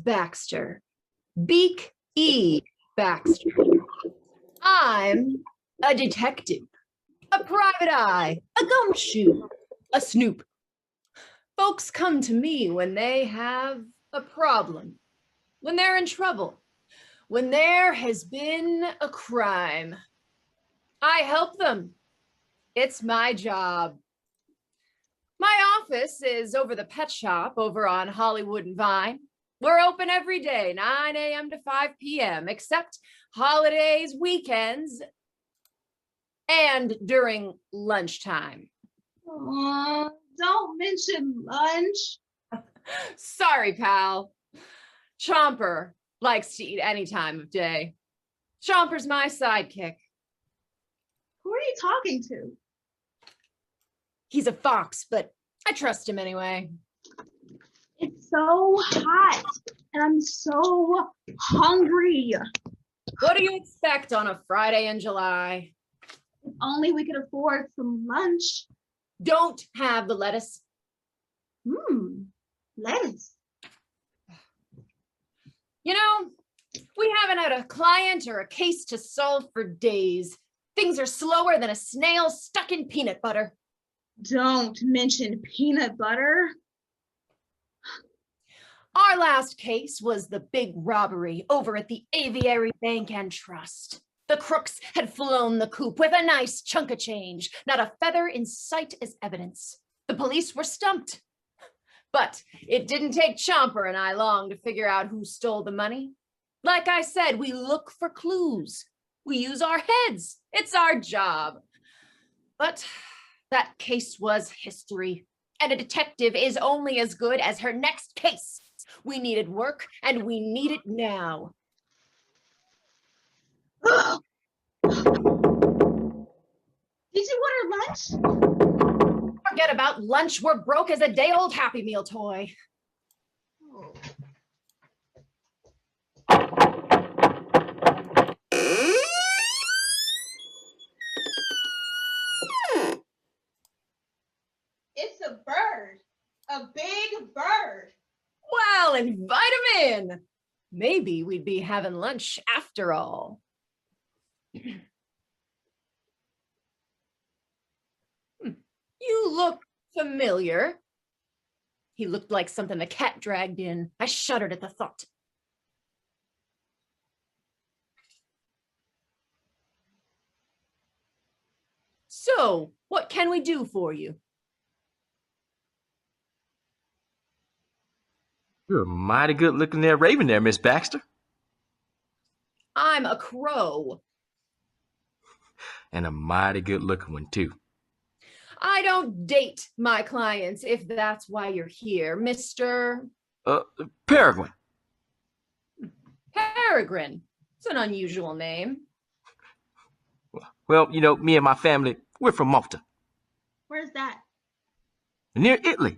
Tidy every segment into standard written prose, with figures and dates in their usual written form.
Baxter. Beak E. Baxter. I'm a detective, a private eye, a gumshoe, a snoop. Folks come to me when they have a problem, when they're in trouble, when there has been a crime. I help them. It's my job. My office is over the pet shop over on Hollywood and Vine. We're open every day, 9 a.m. to 5 p.m., except holidays, weekends, and during lunchtime. Don't mention lunch. Sorry, pal. Chomper likes to eat any time of day. Chomper's my sidekick. Who are you talking to? He's a fox, but I trust him anyway. It's so hot, and I'm so hungry. What do you expect on a Friday in July? If only we could afford some lunch. Don't have the lettuce. Lettuce. You know, we haven't had a client or a case to solve for days. Things are slower than a snail stuck in peanut butter. Don't mention peanut butter. Our last case was the big robbery over at the Aviary Bank and Trust. The crooks had flown the coop with a nice chunk of change, not a feather in sight as evidence. The police were stumped. But it didn't take Chomper and I long to figure out who stole the money. Like I said, we look for clues. We use our heads. It's our job. But that case was history, and a detective is only as good as her next case. We needed work, and we need it now. Did you order lunch? Forget about lunch. We're broke as a day-old Happy Meal toy. It's a bird. A big bird. Well, invite him in. Maybe we'd be having lunch after all. You look familiar. He looked like something a cat dragged in. I shuddered at the thought. So, what can we do for you? You're a mighty good looking there raven there, Miss Baxter. I'm a crow. And a mighty good looking one, too. I don't date my clients, if that's why you're here, Mr. Peregrine. Peregrine. It's an unusual name. Well, you know, me and my family, we're from Malta. Where's that? Near Italy.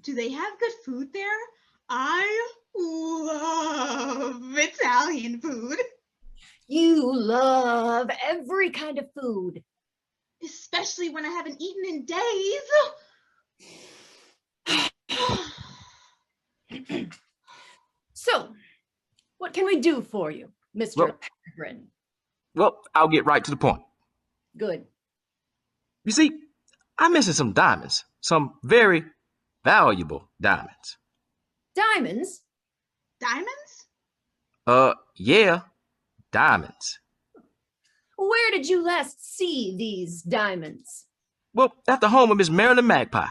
Do they have good food there? I love Italian food. You love every kind of food. Especially when I haven't eaten in days. So, what can we do for you, Mr. Peregrine? Well, I'll get right to the point. Good. You see, I'm missing some diamonds. Some very valuable diamonds. Diamonds? Diamonds? Yeah, diamonds. Where did you last see these diamonds? Well, at the home of Miss Marilyn Magpie.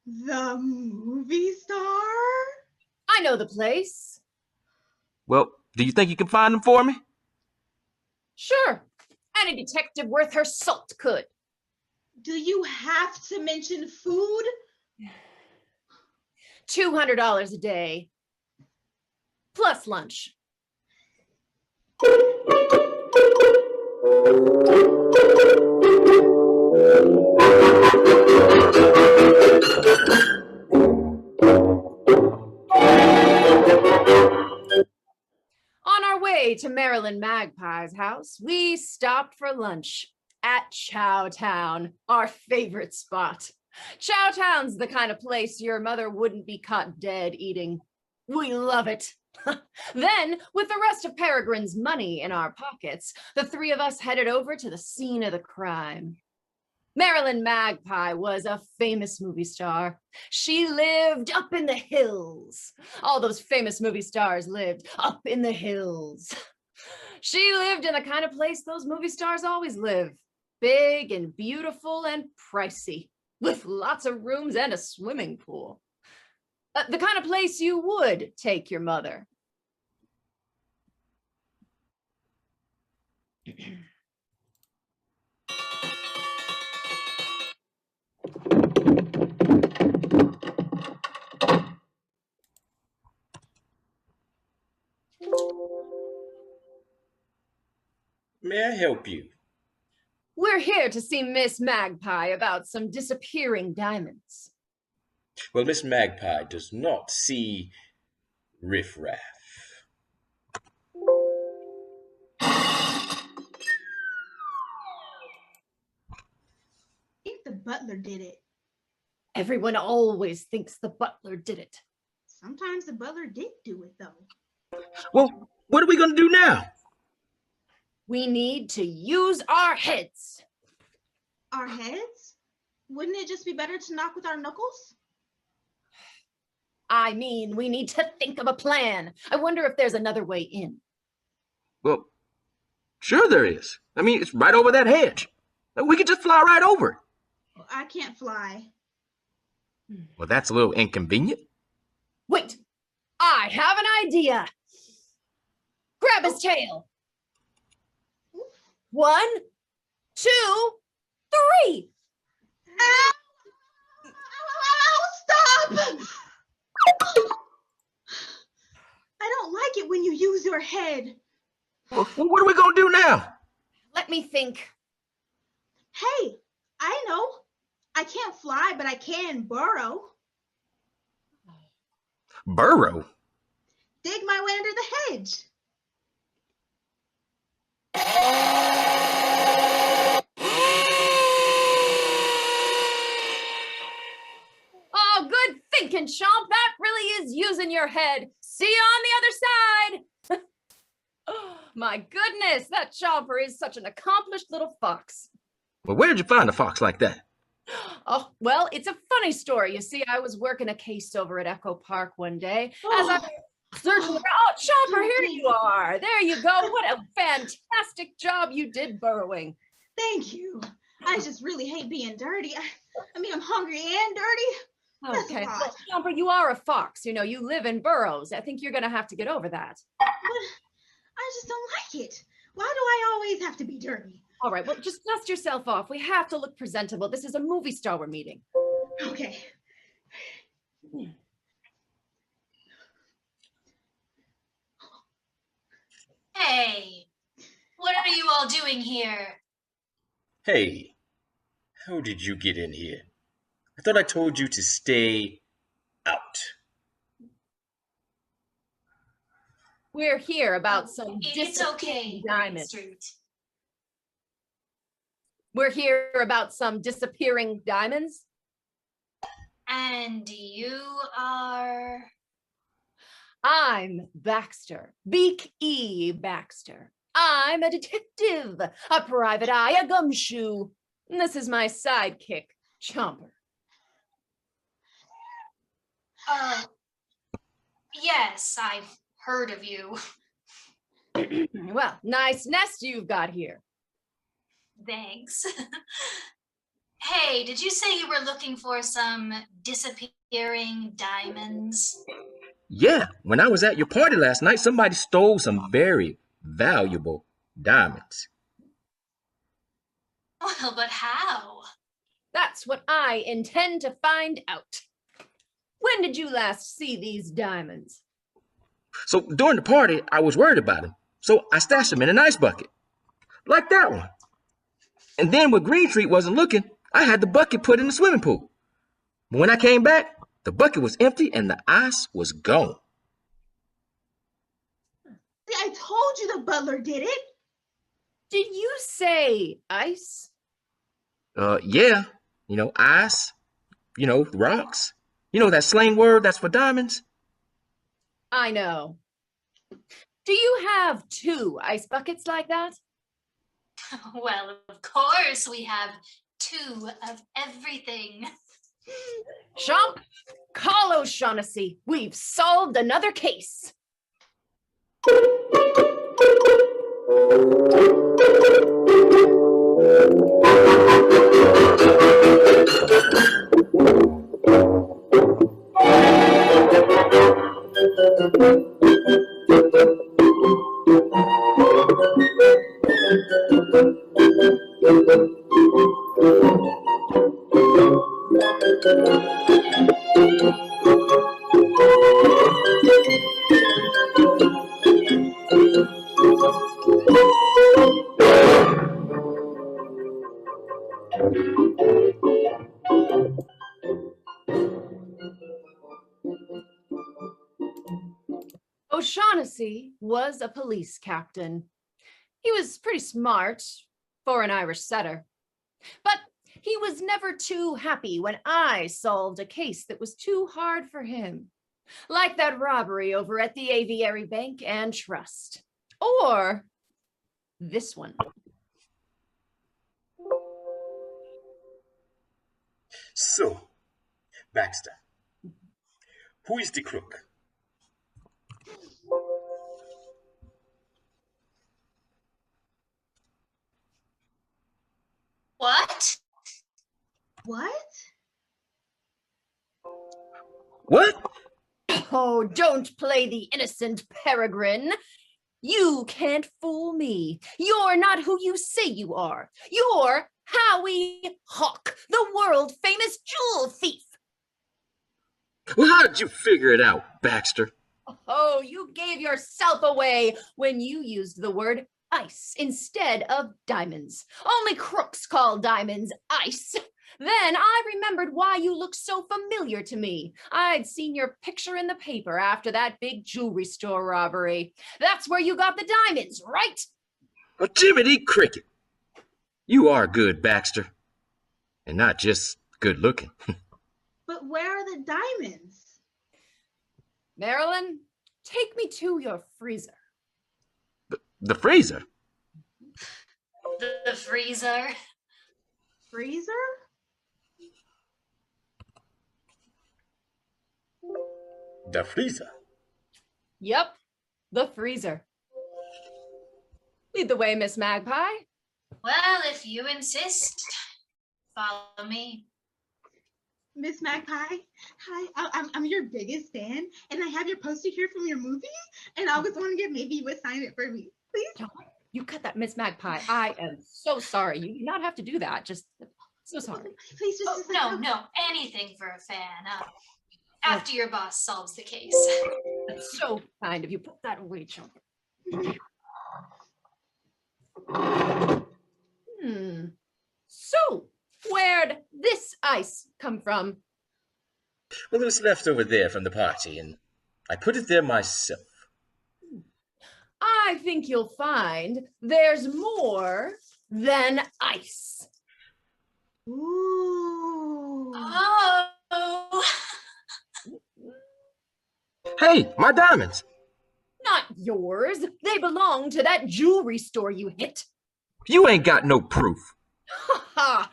The movie star? I know the place. Well, do you think you can find them for me? Sure. Any detective worth her salt could. Do you have to mention food? $200 a day. Plus lunch. On our way to Marilyn Magpie's house, we stopped for lunch at Chowtown, our favorite spot. Chowtown's the kind of place your mother wouldn't be caught dead eating. We love it. Then, with the rest of Peregrine's money in our pockets, the three of us headed over to the scene of the crime. Marilyn Magpie was a famous movie star. She lived up in the hills. All those famous movie stars lived up in the hills. She lived in the kind of place those movie stars always live. Big and beautiful and pricey, with lots of rooms and a swimming pool. The kind of place you would take your mother. May I help you? We're here to see Miss Magpie about some disappearing diamonds. Well, Miss Magpie does not see riffraff. I think the butler did it. Everyone always thinks the butler did it. Sometimes the butler did do it, though. Well, what are we going to do now? We need to use our heads. Our heads? Wouldn't it just be better to knock with our knuckles? I mean, we need to think of a plan. I wonder if there's another way in. Well, sure there is. I mean, it's right over that hedge. We could just fly right over it. Well, I can't fly. Well, that's a little inconvenient. Wait, I have an idea. Grab his tail. 1, 2, 3. Ow! Stop! I don't like it when you use your head. Well, what are we going to do now? Let me think. Hey, I know. I can't fly, but I can burrow. Burrow? Dig my way under the hedge. Oh, good thinking, Chomp. That really is using your head. See you on the other side. Oh, my goodness, that Chomper is such an accomplished little fox. Well, where'd you find a fox like that? Oh, well, it's a funny story. You see, I was working a case over at Echo Park one day. As I was searching around, oh, Chomper, here you are. There you go. What a fantastic job you did burrowing. Thank you. I just really hate being dirty. I mean, I'm hungry and dirty. That's Okay, a lot. well, Chomper, you are a fox. You know, you live in burrows. I think you're going to have to get over that. But I just don't like it. Why do I always have to be dirty? All right, well, just dust yourself off. We have to look presentable. This is a movie star we're meeting. Okay. Hey, what are you all doing here? Hey, how did you get in here? I thought I told you to stay out. We're here about some It's okay, diamonds. Street. We're here about some disappearing diamonds. And you are... I'm Baxter, Beak E. Baxter. I'm a detective, a private eye, a gumshoe. And this is my sidekick, Chomper. Yes, I've heard of you. Well, nice nest you've got here. Thanks. Hey, did you say you were looking for some disappearing diamonds? Yeah, when I was at your party last night, somebody stole some very valuable diamonds. Well, but how? That's what I intend to find out. When did you last see these diamonds? So during the party, I was worried about them. So I stashed them in an ice bucket. Like that one. And then when Green Street wasn't looking, I had the bucket put in the swimming pool. But when I came back, the bucket was empty and the ice was gone. See, I told you the butler did it. Did you say ice? Yeah. You know, ice. You know, rocks. You know that slang word that's for diamonds? I know. Do you have 2 ice buckets like that? Well, of course, we have 2 of everything. Chomp, call O'Shaughnessy. We've solved another case. O'Shaughnessy was a police captain. He was pretty smart for an Irish setter. But he was never too happy when I solved a case that was too hard for him, like that robbery over at the Aviary Bank and Trust. Or this one. So, Baxter, who is the crook? What? What? What? Oh, don't play the innocent, Peregrine. You can't fool me. You're not who you say you are. You're Howie Hawk, the world-famous jewel thief. Well, how did you figure it out, Baxter? Oh, you gave yourself away when you used the word ice instead of diamonds. Only crooks call diamonds ice. Then I remembered why you looked so familiar to me. I'd seen your picture in the paper after that big jewelry store robbery. That's where you got the diamonds, right? Oh, Jiminy Cricket. You are good, Baxter. And not just good looking. But where are the diamonds? Marilyn, take me to your freezer. The freezer? The freezer? Freezer? The freezer. Yep, the freezer. Lead the way, Miss Magpie. Well, if you insist, follow me. Miss Magpie, hi, I'm your biggest fan, and I have your poster here from your movie, and I was wondering if maybe you would sign it for me, please. You cut that, Miss Magpie. I am so sorry. You do not have to do that. Just so sorry. Please, just Oh, no, anything for a fan. After your boss solves the case. That's so kind of you. Put that away, Chump. So, where'd this ice come from? Well, it was left over there from the party, and I put it there myself. I think you'll find there's more than ice. Ooh. Oh. Hey, my diamonds! Not yours. They belong to that jewelry store you hit. You ain't got no proof. Ha ha!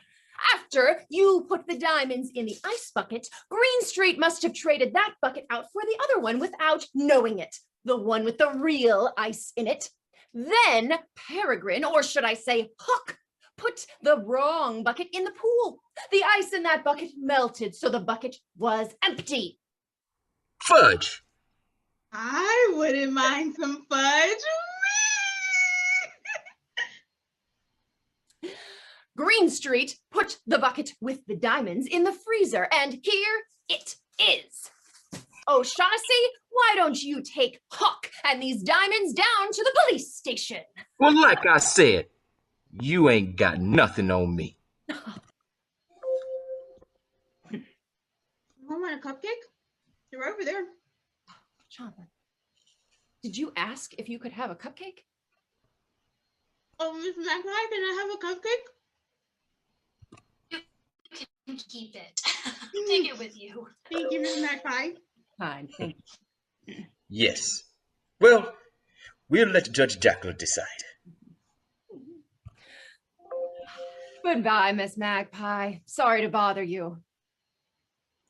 After you put the diamonds in the ice bucket, Greenstreet must have traded that bucket out for the other one without knowing it. The one with the real ice in it. Then Peregrine, or should I say Huck, put the wrong bucket in the pool. The ice in that bucket melted, so the bucket was empty. Fudge! I wouldn't mind some fudge. Greenstreet put the bucket with the diamonds in the freezer, and here it is. O'Shaughnessy, why don't you take Huck and these diamonds down to the police station? Well, like I said, you ain't got nothing on me. I want a cupcake. They're over there. Jonathan, did you ask if you could have a cupcake? Oh, Miss Magpie, can I have a cupcake? You can keep it. Take it with you. Thank you, Miss Magpie. Fine, thank you. Yes. Well, we'll let Judge Jackal decide. Goodbye, Miss Magpie. Sorry to bother you.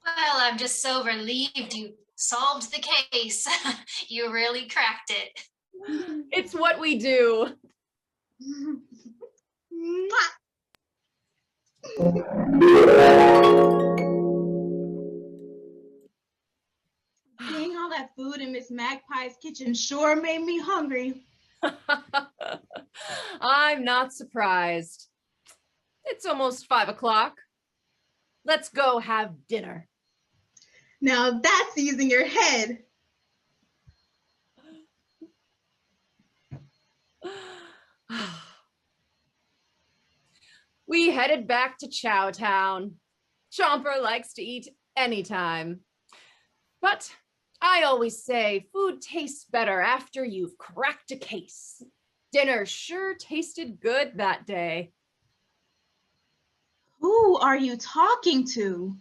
Well, I'm just so relieved you solved the case. You really cracked it. It's what we do. Mwah. Dang, all that food in Miss Magpie's kitchen sure made me hungry. I'm not surprised. It's almost 5 o'clock. Let's go have dinner. Now that's using your head. We headed back to Chowtown. Chomper likes to eat anytime. But I always say food tastes better after you've cracked a case. Dinner sure tasted good that day. Who are you talking to?